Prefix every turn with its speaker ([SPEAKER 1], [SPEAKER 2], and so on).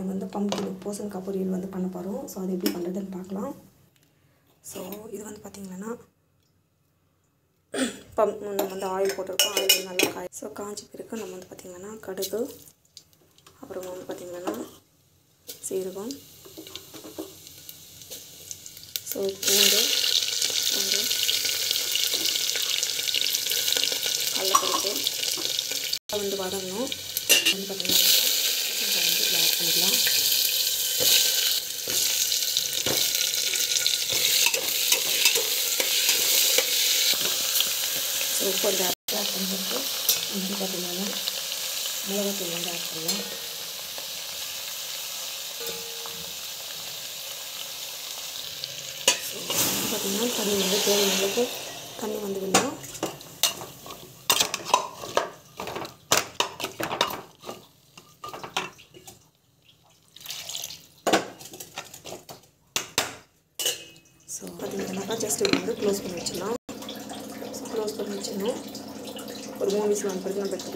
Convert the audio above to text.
[SPEAKER 1] நாங்கள் வந்து பம்ப்கின் பூசணிக்காய் பொரியல் வந்து பண்ண போகிறோம். ஸோ அது எப்படி பண்ணுறதுன்னு பார்க்கலாம். ஸோ இது வந்து பார்த்திங்கன்னா நம்ம வந்து ஆயில் போட்டிருக்கோம். ஆயில் நல்லா ஸோ காஞ்சி பிறகு நம்ம வந்து பார்த்திங்கன்னா கடுகு, அப்புறம் வந்து பார்த்திங்கன்னா சீரகம், ஸோ பூண்டு, கடலைப்பருப்பு வந்து வதங்கணும். வந்து பார்த்திங்கன்னா வந்து இதில் ஆட் பண்ணிக்கலாம். ஸோ உப்பு வந்து ஆட் பண்ணிட்டு வந்து பார்த்திங்கன்னா மிளகாத்தூள் வந்து ஆட் பண்ணலாம். ஸோ பார்த்திங்கன்னா தண்ணி வந்து தேவையான அளவுக்கு தண்ணி வந்து விடலாம். ஸோ பார்த்திங்கன்னாக்கா ஜஸ்ட் இது வந்து க்ளோஸ் பண்ணி வச்சிடலாம். ஸோ க்ளோஸ் பண்ணி வச்சிடணும். ஒரு 3 விசில் வந்து பிறகு நம்ம எடுத்துக்கலாம்.